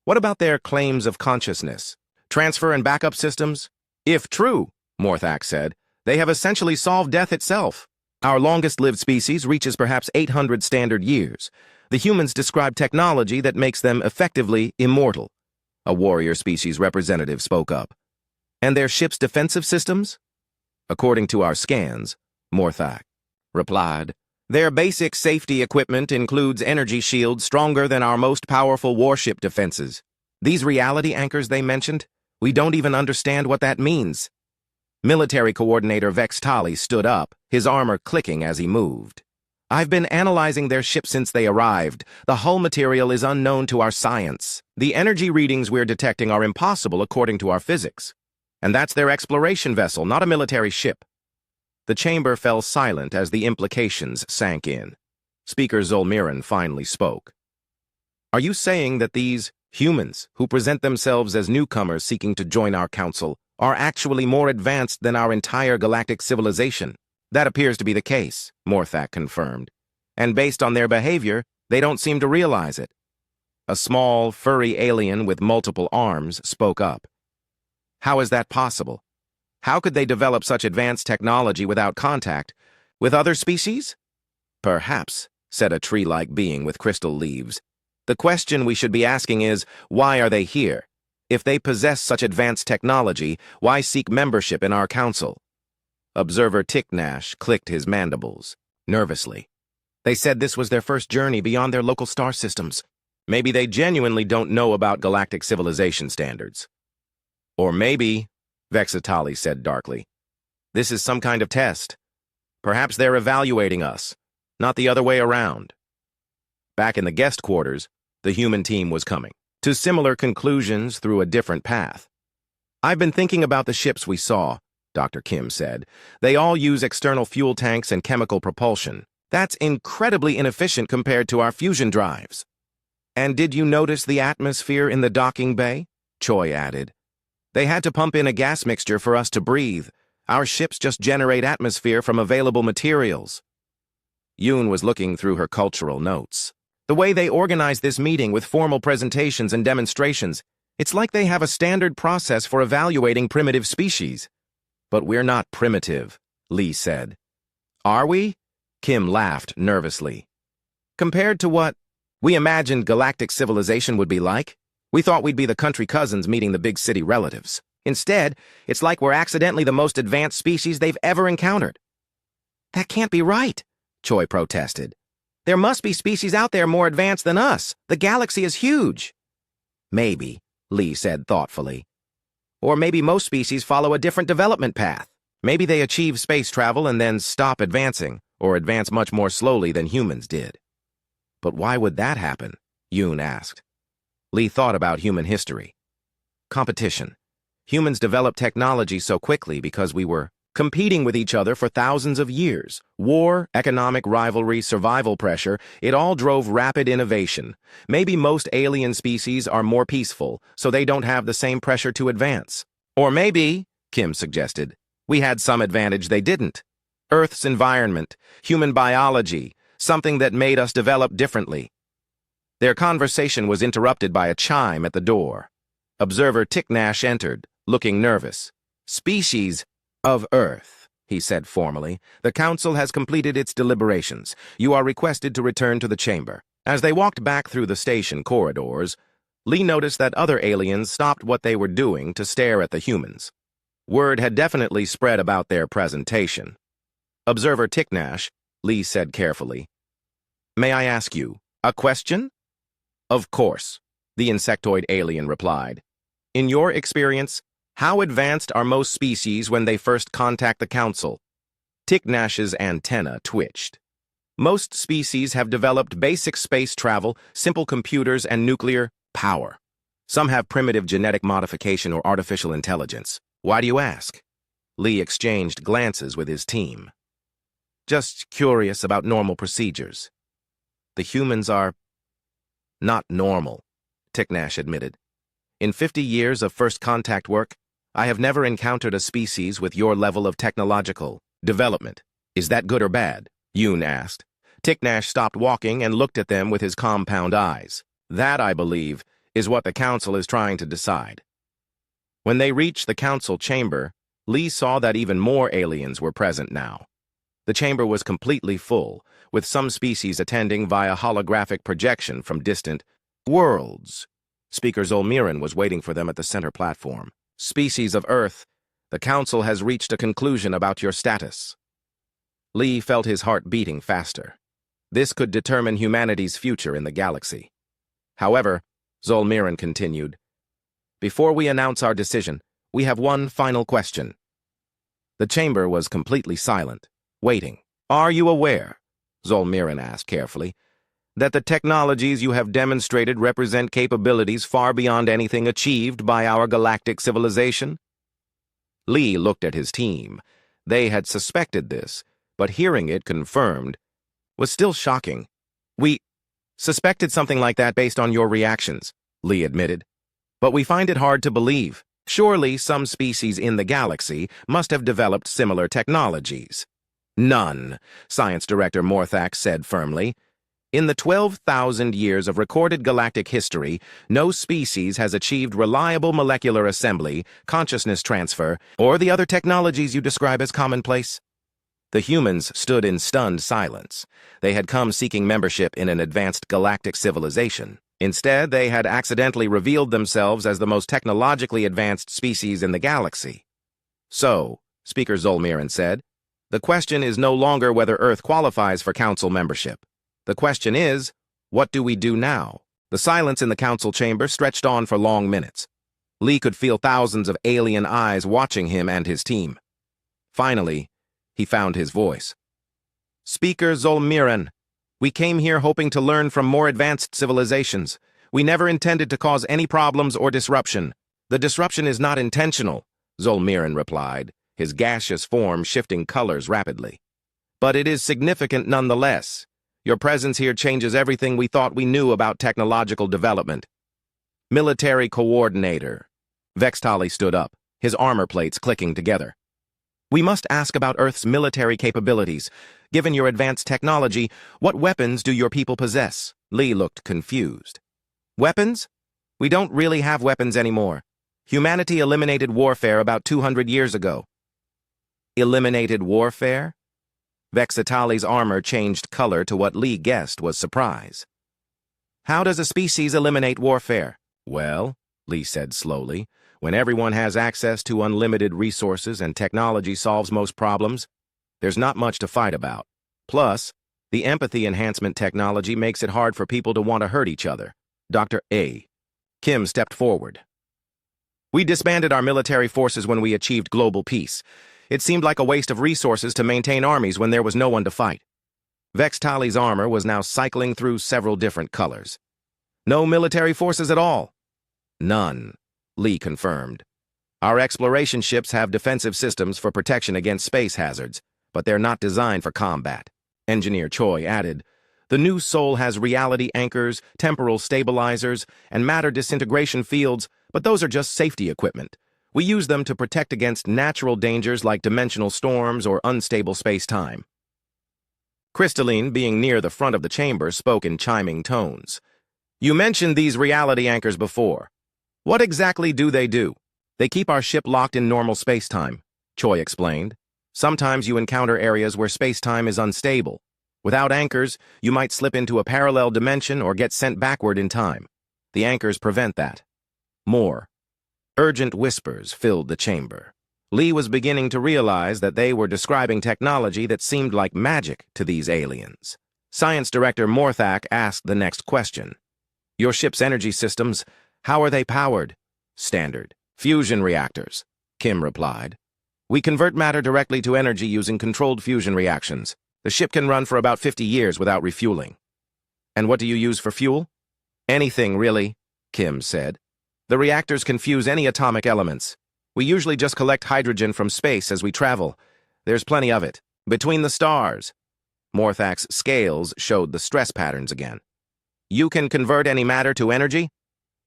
What about their claims of consciousness? Transfer and backup systems? If true, Morthak said, they have essentially solved death itself. Our longest-lived species reaches perhaps 800 standard years. The humans describe technology that makes them effectively immortal. A warrior species representative spoke up. And their ship's defensive systems? According to our scans, Morthak replied, their basic safety equipment includes energy shields stronger than our most powerful warship defenses. These reality anchors they mentioned, we don't even understand what that means. Military Coordinator Vex Tali stood up, his armor clicking as he moved. I've been analyzing their ship since they arrived. The hull material is unknown to our science. The energy readings we're detecting are impossible according to our physics. And that's their exploration vessel, not a military ship. The chamber fell silent as the implications sank in. Speaker Zolmiran finally spoke. Are you saying that these humans, who present themselves as newcomers seeking to join our council, are actually more advanced than our entire galactic civilization? That appears to be the case, Morthak confirmed. And based on their behavior, they don't seem to realize it. A small, furry alien with multiple arms spoke up. How is that possible? How could they develop such advanced technology without contact with other species? Perhaps, said a tree-like being with crystal leaves. The question we should be asking is, why are they here? If they possess such advanced technology, why seek membership in our council? Observer Tick Nash clicked his mandibles, nervously. They said this was their first journey beyond their local star systems. Maybe they genuinely don't know about galactic civilization standards. Or maybe, Vexitali said darkly, this is some kind of test. Perhaps they're evaluating us, not the other way around. Back in the guest quarters, the human team was coming to similar conclusions through a different path. I've been thinking about the ships we saw, Dr. Kim said. They all use external fuel tanks and chemical propulsion. That's incredibly inefficient compared to our fusion drives. And did you notice the atmosphere in the docking bay? Choi added. They had to pump in a gas mixture for us to breathe. Our ships just generate atmosphere from available materials. Yoon was looking through her cultural notes. The way they organize this meeting with formal presentations and demonstrations, it's like they have a standard process for evaluating primitive species. But we're not primitive, Lee said. Are we? Kim laughed nervously. Compared to what we imagined galactic civilization would be like, we thought we'd be the country cousins meeting the big city relatives. Instead, it's like we're accidentally the most advanced species they've ever encountered. That can't be right, Choi protested. There must be species out there more advanced than us. The galaxy is huge. Maybe, Lee said thoughtfully. Or maybe most species follow a different development path. Maybe they achieve space travel and then stop advancing, or advance much more slowly than humans did. But why would that happen? Yoon asked. Lee thought about human history. Competition. Humans developed technology so quickly because we were competing with each other for thousands of years. War, economic rivalry, survival pressure, it all drove rapid innovation. Maybe most alien species are more peaceful, so they don't have the same pressure to advance. Or maybe, Kim suggested, we had some advantage they didn't. Earth's environment, human biology, something that made us develop differently. Their conversation was interrupted by a chime at the door. Observer Tiknash entered, looking nervous. "Species of Earth," he said formally. "The Council has completed its deliberations. You are requested to return to the chamber." As they walked back through the station corridors, Lee noticed that other aliens stopped what they were doing to stare at the humans. Word had definitely spread about their presentation. "Observer Tiknash," Lee said carefully, "may I ask you a question?" "Of course," the insectoid alien replied. "In your experience, how advanced are most species when they first contact the Council?" Tiknash's antenna twitched. "Most species have developed basic space travel, simple computers, and nuclear power. Some have primitive genetic modification or artificial intelligence. Why do you ask?" Lee exchanged glances with his team. "Just curious about normal procedures." "The humans are not normal," Tiknash admitted. "In 50 years of first contact work, I have never encountered a species with your level of technological development." "Is that good or bad?" Yoon asked. Tiknash stopped walking and looked at them with his compound eyes. "That, I believe, is what the Council is trying to decide." When they reached the Council chamber, Lee saw that even more aliens were present now. The chamber was completely full, with some species attending via holographic projection from distant worlds. Speaker Zolmiran was waiting for them at the center platform. "Species of Earth, the Council has reached a conclusion about your status." Lee felt his heart beating faster. This could determine humanity's future in the galaxy. "However," Zolmiran continued, "before we announce our decision, we have one final question." The chamber was completely silent, waiting. "Are you aware," Zolmiran asked carefully, "that the technologies you have demonstrated represent capabilities far beyond anything achieved by our galactic civilization?" Lee looked at his team. They had suspected this, but hearing it confirmed was still shocking. "We suspected something like that based on your reactions," Lee admitted. "But we find it hard to believe. Surely some species in the galaxy must have developed similar technologies." "None," Science Director Morthak said firmly. "In the 12,000 years of recorded galactic history, no species has achieved reliable molecular assembly, consciousness transfer, or the other technologies you describe as commonplace." The humans stood in stunned silence. They had come seeking membership in an advanced galactic civilization. Instead, they had accidentally revealed themselves as the most technologically advanced species in the galaxy. "So," Speaker Zolmiran said, "the question is no longer whether Earth qualifies for Council membership. The question is, what do we do now?" The silence in the Council chamber stretched on for long minutes. Lee could feel thousands of alien eyes watching him and his team. Finally, he found his voice. "Speaker Zolmiran, we came here hoping to learn from more advanced civilizations. We never intended to cause any problems or disruption." "The disruption is not intentional," Zolmiran replied, his gaseous form shifting colors rapidly. "But it is significant nonetheless. Your presence here changes everything we thought we knew about technological development." "Military Coordinator." Vextali stood up, his armor plates clicking together. "We must ask about Earth's military capabilities. Given your advanced technology, what weapons do your people possess?" Lee looked confused. "Weapons? We don't really have weapons anymore. Humanity eliminated warfare about 200 years ago." "Eliminated warfare?" Vexitali's armor changed color to what Lee guessed was surprise. "How does a species eliminate warfare?" "Well," Lee said slowly, "when everyone has access to unlimited resources and technology solves most problems, there's not much to fight about. Plus, the empathy enhancement technology makes it hard for people to want to hurt each other." Dr. A. Kim stepped forward. "We disbanded our military forces when we achieved global peace. It seemed like a waste of resources to maintain armies when there was no one to fight." Vextali's armor was now cycling through several different colors. "No military forces at all?" "None," Lee confirmed. "Our exploration ships have defensive systems for protection against space hazards, but they're not designed for combat." Engineer Choi added, "The new Sol has reality anchors, temporal stabilizers, and matter disintegration fields, but those are just safety equipment. We use them to protect against natural dangers like dimensional storms or unstable space-time. Crystalline, being near the front of the chamber, spoke in chiming tones. You mentioned these reality anchors before. What exactly do? They keep our ship locked in normal space-time, Choi explained. Sometimes you encounter areas where space-time is unstable. Without anchors, you might slip into a parallel dimension or get sent backward in time. The anchors prevent that. More. Urgent whispers filled the chamber. Lee was beginning to realize that they were describing technology that seemed like magic to these aliens. Science Director Morthak asked the next question. Your ship's energy systems, how are they powered? Standard. Fusion reactors, Kim replied. We convert matter directly to energy using controlled fusion reactions. The ship can run for about 50 years without refueling. And what do you use for fuel? Anything, really, Kim said. The reactors can fuse any atomic elements. We usually just collect hydrogen from space as we travel. There's plenty of it. Between the stars. Morthak's scales showed the stress patterns again. You can convert any matter to energy?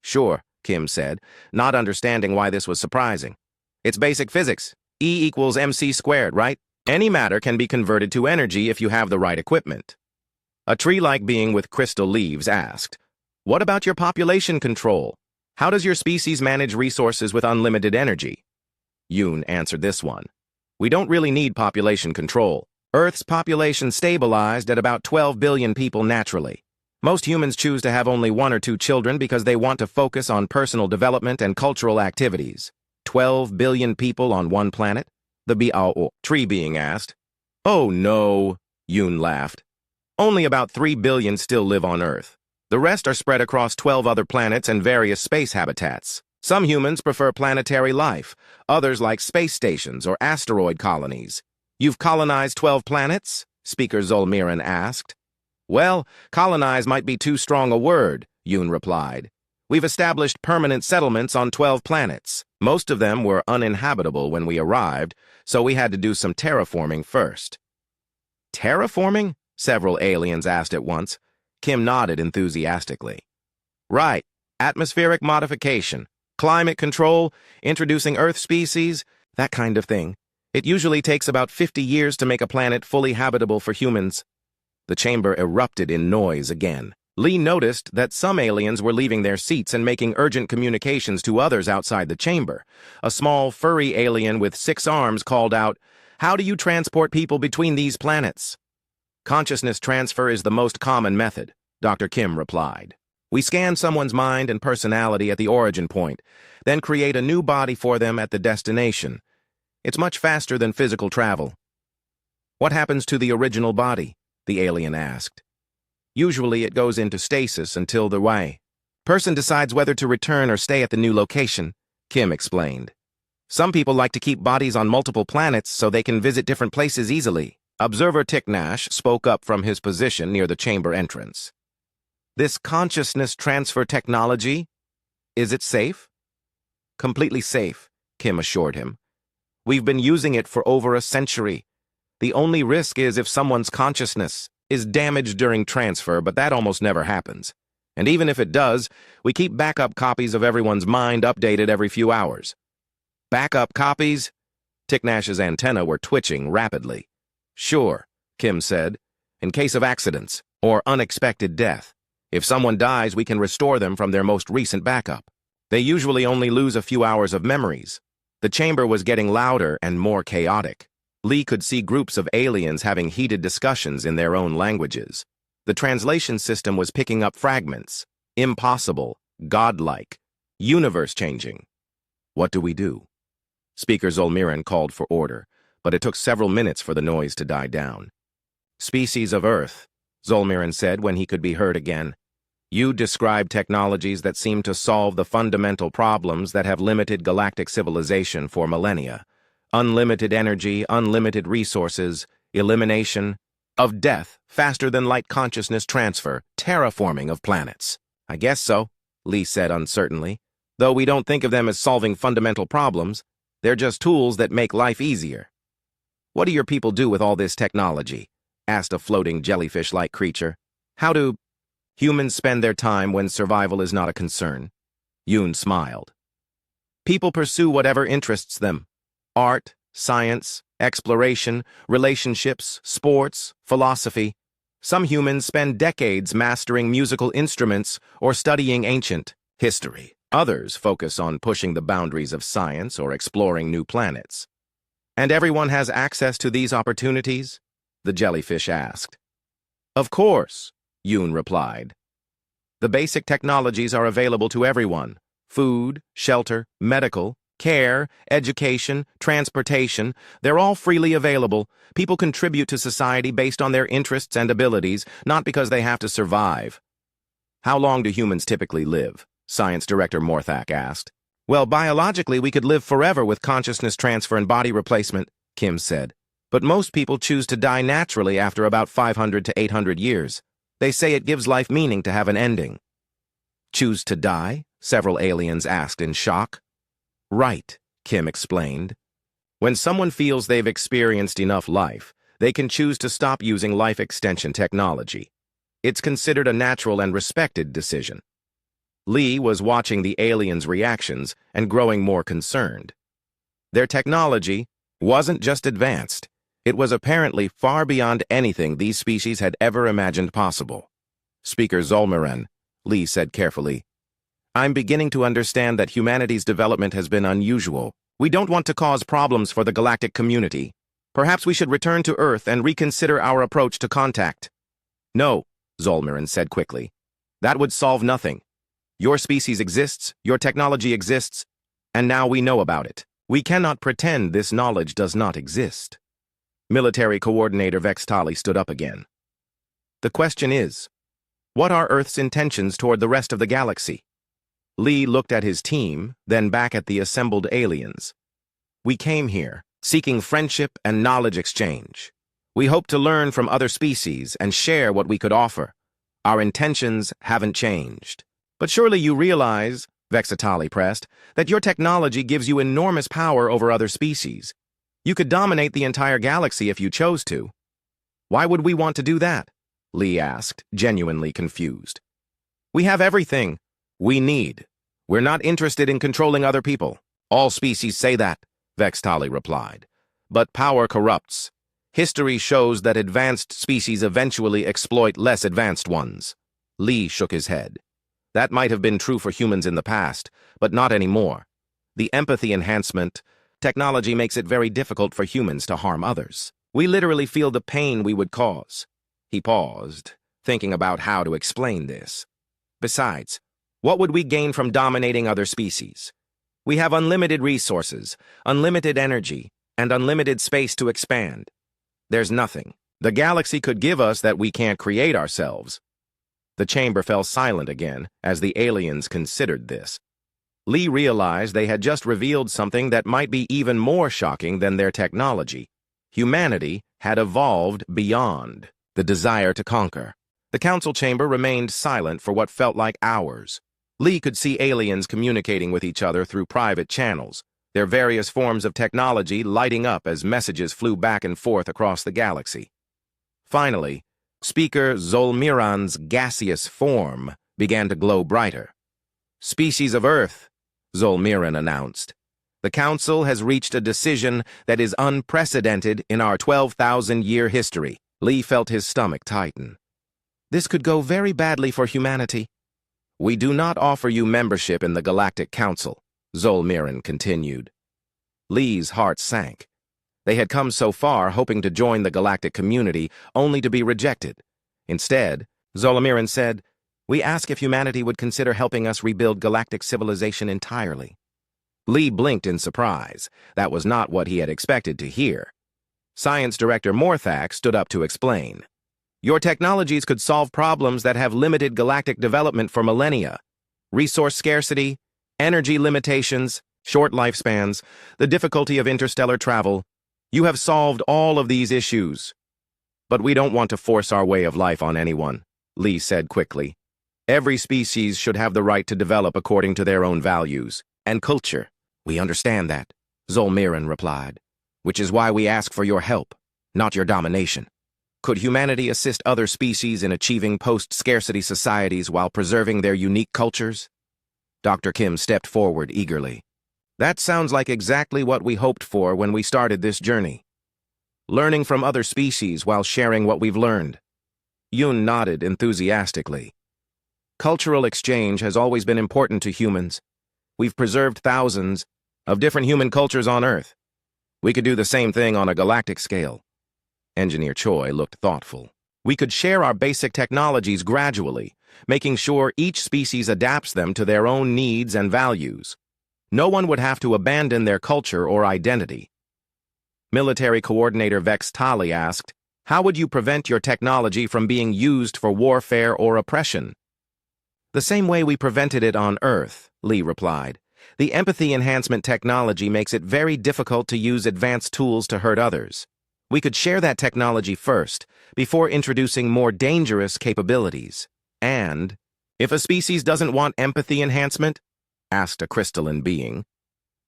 Sure, Kim said, not understanding why this was surprising. It's basic physics. E equals mc squared, right? Any matter can be converted to energy if you have the right equipment. A tree-like being with crystal leaves asked, What about your population control? How does your species manage resources with unlimited energy? Yoon answered this one. We don't really need population control. Earth's population stabilized at about 12 billion people naturally. Most humans choose to have only 1 or 2 children because they want to focus on personal development and cultural activities. 12 billion people on one planet? The Biao tree being asked. Oh no, Yoon laughed. Only about 3 billion still live on Earth. The rest are spread across 12 other planets and various space habitats. Some humans prefer planetary life, others like space stations or asteroid colonies. You've colonized 12 planets? Speaker Zolmiran asked. Well, colonize might be too strong a word, Yoon replied. We've established permanent settlements on 12 planets. Most of them were uninhabitable when we arrived, so we had to do some terraforming first. Terraforming? Several aliens asked at once. Kim nodded enthusiastically. Right. Atmospheric modification, climate control, introducing Earth species, that kind of thing. It usually takes about 50 years to make a planet fully habitable for humans. The chamber erupted in noise again. Lee noticed that some aliens were leaving their seats and making urgent communications to others outside the chamber. A small, furry alien with 6 arms called out, How do you transport people between these planets? Consciousness transfer is the most common method, Dr. Kim replied. We scan someone's mind and personality at the origin point, then create a new body for them at the destination. It's much faster than physical travel. What happens to the original body? The alien asked. Usually it goes into stasis until the person decides whether to return or stay at the new location, Kim explained. Some people like to keep bodies on multiple planets so they can visit different places easily. Observer Tiknash spoke up from his position near the chamber entrance. This consciousness transfer technology, is it safe? Completely safe, Kim assured him. We've been using it for over a century. The only risk is if someone's consciousness is damaged during transfer, but that almost never happens. And even if it does, we keep backup copies of everyone's mind updated every few hours. Backup copies? Tiknash's antennae were twitching rapidly. Sure, Kim said, in case of accidents or unexpected death. If someone dies, we can restore them from their most recent backup. They usually only lose a few hours of memories. The chamber was getting louder and more chaotic. Lee could see groups of aliens having heated discussions in their own languages. The translation system was picking up fragments. Impossible, godlike, universe-changing. What do we do? Speaker Zolmiran called for order, but it took several minutes for the noise to die down. Species of Earth, Zolmiran said when he could be heard again. You describe technologies that seem to solve the fundamental problems that have limited galactic civilization for millennia. Unlimited energy, unlimited resources, elimination of death, faster than light consciousness transfer, terraforming of planets. I guess so, Lee said uncertainly. Though we don't think of them as solving fundamental problems, they're just tools that make life easier. What do your people do with all this technology? Asked a floating jellyfish-like creature. How do humans spend their time when survival is not a concern? Yoon smiled. People pursue whatever interests them. Art, science, exploration, relationships, sports, philosophy. Some humans spend decades mastering musical instruments or studying ancient history. Others focus on pushing the boundaries of science or exploring new planets. And everyone has access to these opportunities? The jellyfish asked. Of course, Yoon replied. The basic technologies are available to everyone. Food, shelter, medical, care, education, transportation, they're all freely available. People contribute to society based on their interests and abilities, not because they have to survive. How long do humans typically live? Science Director Morthak asked. Well, biologically, we could live forever with consciousness transfer and body replacement, Kim said. But most people choose to die naturally after about 500 to 800 years. They say it gives life meaning to have an ending. Choose to die? Several aliens asked in shock. Right, Kim explained. When someone feels they've experienced enough life, they can choose to stop using life extension technology. It's considered a natural and respected decision. Lee was watching the aliens' reactions and growing more concerned. Their technology wasn't just advanced. It was apparently far beyond anything these species had ever imagined possible. Speaker Zolmiran, Lee said carefully, I'm beginning to understand that humanity's development has been unusual. We don't want to cause problems for the galactic community. Perhaps we should return to Earth and reconsider our approach to contact. No, Zolmiran said quickly. That would solve nothing. Your species exists, your technology exists, and now we know about it. We cannot pretend this knowledge does not exist. Military Coordinator Vextali stood up again. The question is, what are Earth's intentions toward the rest of the galaxy? Lee looked at his team, then back at the assembled aliens. We came here, seeking friendship and knowledge exchange. We hope to learn from other species and share what we could offer. Our intentions haven't changed. But surely you realize, Vexitali pressed, that your technology gives you enormous power over other species. You could dominate the entire galaxy if you chose to. Why would we want to do that? Lee asked, genuinely confused. We have everything we need. We're not interested in controlling other people. All species say that, Vextali replied. But power corrupts. History shows that advanced species eventually exploit less advanced ones. Lee shook his head. That might have been true for humans in the past, but not anymore. The empathy enhancement technology makes it very difficult for humans to harm others. We literally feel the pain we would cause. He paused, thinking about how to explain this. Besides, what would we gain from dominating other species? We have unlimited resources, unlimited energy, and unlimited space to expand. There's nothing the galaxy could give us that we can't create ourselves. The chamber fell silent again as the aliens considered this. Lee realized they had just revealed something that might be even more shocking than their technology. Humanity had evolved beyond the desire to conquer. The council chamber remained silent for what felt like hours. Lee could see aliens communicating with each other through private channels, their various forms of technology lighting up as messages flew back and forth across the galaxy. Finally, Speaker Zolmiran's gaseous form began to glow brighter. Species of Earth, Zolmiran announced. The Council has reached a decision that is unprecedented in our 12,000-year history. Lee felt his stomach tighten. This could go very badly for humanity. We do not offer you membership in the Galactic Council, Zolmiran continued. Lee's heart sank. They had come so far hoping to join the galactic community, only to be rejected. Instead, Zolmiran said, we ask if humanity would consider helping us rebuild galactic civilization entirely. Lee blinked in surprise. That was not what he had expected to hear. Science Director Morthak stood up to explain. Your technologies could solve problems that have limited galactic development for millennia. Resource scarcity, energy limitations, short lifespans, the difficulty of interstellar travel. You have solved all of these issues. But we don't want to force our way of life on anyone, Lee said quickly. Every species should have the right to develop according to their own values and culture. We understand that, Zolmiran replied, which is why we ask for your help, not your domination. Could humanity assist other species in achieving post-scarcity societies while preserving their unique cultures? Dr. Kim stepped forward eagerly. That sounds like exactly what we hoped for when we started this journey. Learning from other species while sharing what we've learned. Yoon nodded enthusiastically. Cultural exchange has always been important to humans. We've preserved thousands of different human cultures on Earth. We could do the same thing on a galactic scale. Engineer Choi looked thoughtful. We could share our basic technologies gradually, making sure each species adapts them to their own needs and values. No one would have to abandon their culture or identity. Military Coordinator Vex Tali asked, "How would you prevent your technology from being used for warfare or oppression?" "The same way we prevented it on Earth," Lee replied. "The empathy enhancement technology makes it very difficult to use advanced tools to hurt others. We could share that technology first, before introducing more dangerous capabilities. And, if a species doesn't want empathy enhancement," asked a crystalline being,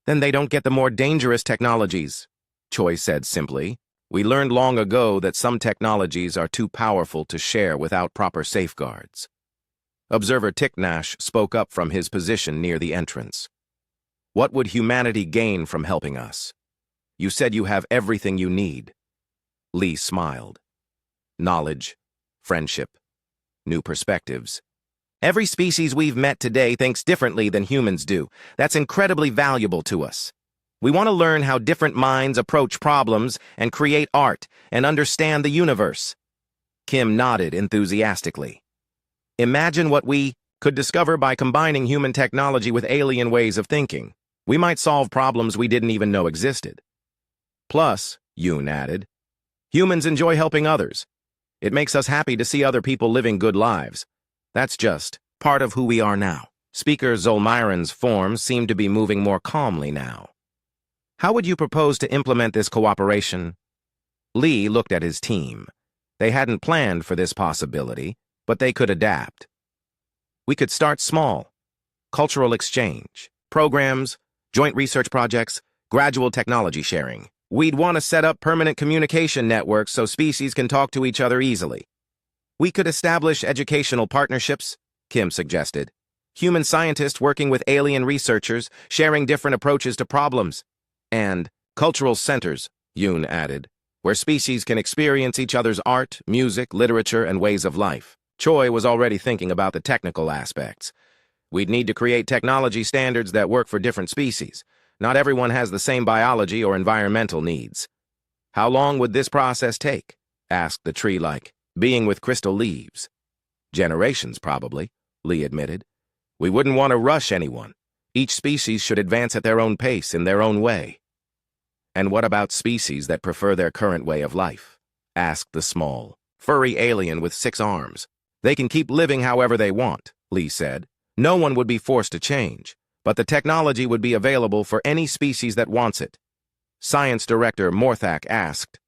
"then they don't get the more dangerous technologies," Choi said simply. "We learned long ago that some technologies are too powerful to share without proper safeguards." Observer Tiknash spoke up from his position near the entrance. "What would humanity gain from helping us? You said you have everything you need." Lee smiled. "Knowledge, friendship, new perspectives. Every species we've met today thinks differently than humans do. That's incredibly valuable to us. We want to learn how different minds approach problems and create art and understand the universe." Kim nodded enthusiastically. "Imagine what we could discover by combining human technology with alien ways of thinking. We might solve problems we didn't even know existed." "Plus," Yoon added, "humans enjoy helping others. It makes us happy to see other people living good lives. That's just part of who we are now." Speaker Zolmyron's form seemed to be moving more calmly now. "How would you propose to implement this cooperation?" Lee looked at his team. They hadn't planned for this possibility, but they could adapt. "We could start small. Cultural exchange, programs, joint research projects, gradual technology sharing. We'd want to set up permanent communication networks so species can talk to each other easily. We could establish educational partnerships," Kim suggested. "Human scientists working with alien researchers, sharing different approaches to problems. And cultural centers," Yoon added, "where species can experience each other's art, music, literature, and ways of life." Choi was already thinking about the technical aspects. "We'd need to create technology standards that work for different species. Not everyone has the same biology or environmental needs." "How long would this process take?" asked the tree-like being with crystal leaves. "Generations, probably," Lee admitted. "We wouldn't want to rush anyone. Each species should advance at their own pace in their own way." "And what about species that prefer their current way of life?" asked the small, furry alien with 6 arms. "They can keep living however they want," Lee said. "No one would be forced to change, but the technology would be available for any species that wants it." Science Director Morthak asked,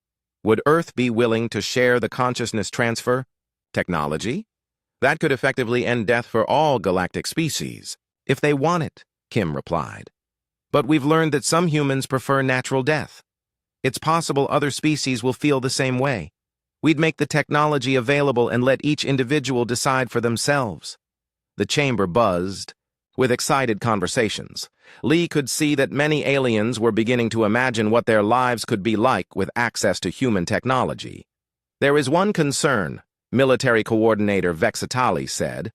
"Would Earth be willing to share the consciousness transfer technology? That could effectively end death for all galactic species." "If they want it," Kim replied. "But we've learned that some humans prefer natural death. It's possible other species will feel the same way. We'd make the technology available and let each individual decide for themselves." The chamber buzzed with excited conversations. Lee could see that many aliens were beginning to imagine what their lives could be like with access to human technology. "There is one concern," Military Coordinator Vexitali said.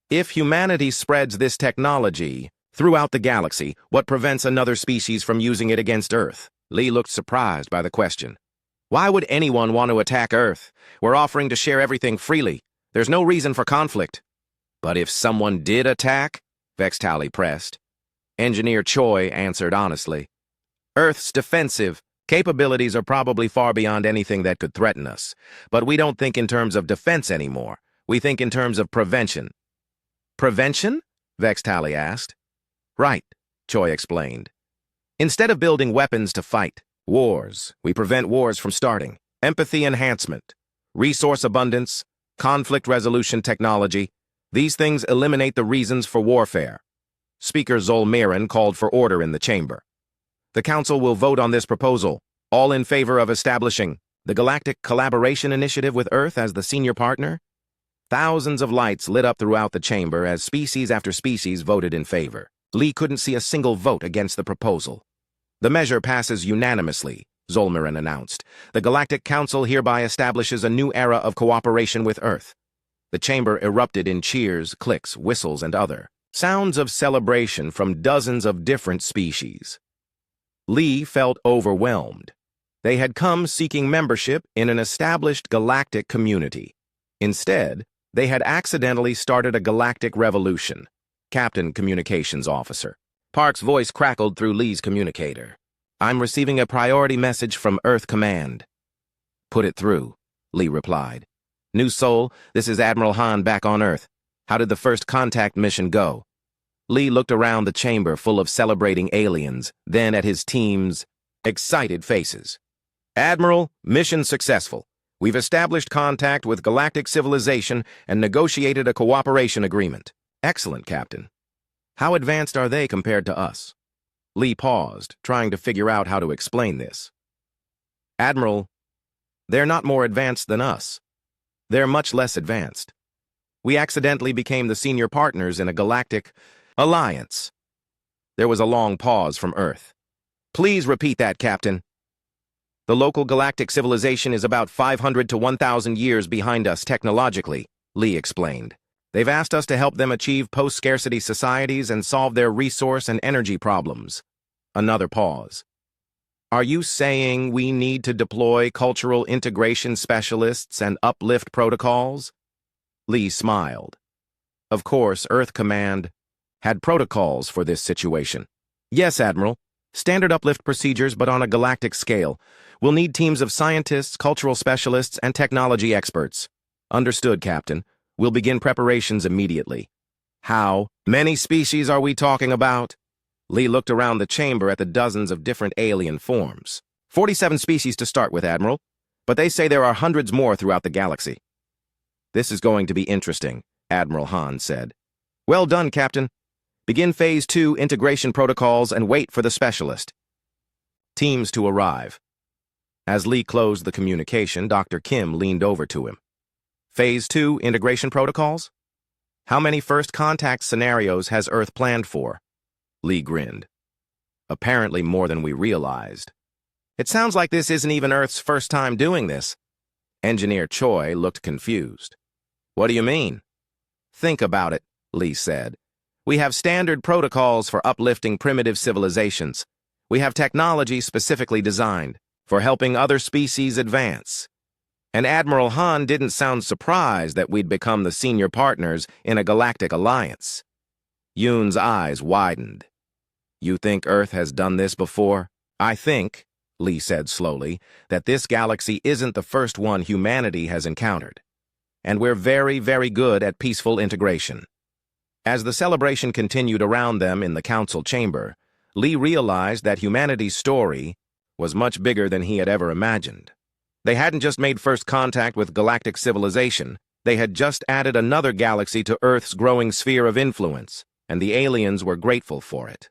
"If humanity spreads this technology throughout the galaxy, what prevents another species from using it against Earth?" Lee looked surprised by the question. "Why would anyone want to attack Earth? We're offering to share everything freely. There's no reason for conflict." "But if someone did attack?" Vextali pressed. Engineer Choi answered honestly. "Earth's defensive capabilities are probably far beyond anything that could threaten us. But we don't think in terms of defense anymore. We think in terms of prevention." "Prevention?" Vextali asked. "Right," Choi explained. "Instead of building weapons to fight wars, we prevent wars from starting. Empathy enhancement, resource abundance, conflict resolution technology. These things eliminate the reasons for warfare." Speaker Zolmyron called for order in the chamber. "The Council will vote on this proposal. All in favor of establishing the Galactic Collaboration Initiative with Earth as the senior partner?" Thousands of lights lit up throughout the chamber as species after species voted in favor. Lee couldn't see a single vote against the proposal. The measure passes unanimously, Zolmarin announced. The Galactic Council hereby establishes a new era of cooperation with Earth. The chamber erupted in cheers, clicks, whistles, and other sounds of celebration from dozens of different species. Lee felt overwhelmed. They had come seeking membership in an established galactic community. Instead, they had accidentally started a galactic revolution. Captain Communications Officer. Park's voice crackled through Lee's communicator. "I'm receiving a priority message from Earth Command." "Put it through," Lee replied. "New Sol, this is Admiral Han back on Earth. How did the first contact mission go?" Lee looked around the chamber full of celebrating aliens, then at his team's excited faces. "Admiral, mission successful. We've established contact with galactic civilization and negotiated a cooperation agreement." "Excellent, Captain. How advanced are they compared to us?" Lee paused, trying to figure out how to explain this. "Admiral, they're not more advanced than us. They're much less advanced. We accidentally became the senior partners in a galactic alliance." There was a long pause from Earth. "Please repeat that, Captain." "The local galactic civilization is about 500 to 1,000 years behind us technologically," Lee explained. "They've asked us to help them achieve post-scarcity societies and solve their resource and energy problems." Another pause. "Are you saying we need to deploy cultural integration specialists and uplift protocols?" Lee smiled. Of course, Earth Command had protocols for this situation. "Yes, Admiral. Standard uplift procedures, but on a galactic scale. We'll need teams of scientists, cultural specialists, and technology experts." "Understood, Captain. We'll begin preparations immediately." "How many species are we talking about?" Lee looked around the chamber at the dozens of different alien forms. 47 species to start with, Admiral. But they say there are hundreds more throughout the galaxy." "This is going to be interesting," Admiral Han said. "Well done, Captain. Begin Phase 2 integration protocols and wait for the specialist." Teams to arrive. As Lee closed the communication, Dr. Kim leaned over to him. "Phase 2 integration protocols? How many first contact scenarios has Earth planned for?" Lee grinned. "Apparently more than we realized. It sounds like this isn't even Earth's first time doing this." Engineer Choi looked confused. "What do you mean?" "Think about it," Lee said. "We have standard protocols for uplifting primitive civilizations. We have technology specifically designed for helping other species advance. And Admiral Han didn't sound surprised that we'd become the senior partners in a galactic alliance." Yoon's eyes widened. "You think Earth has done this before?" "I think," Lee said slowly, "that this galaxy isn't the first one humanity has encountered. And we're very, very good at peaceful integration." As the celebration continued around them in the council chamber, Lee realized that humanity's story was much bigger than he had ever imagined. They hadn't just made first contact with galactic civilization, they had just added another galaxy to Earth's growing sphere of influence, and the aliens were grateful for it.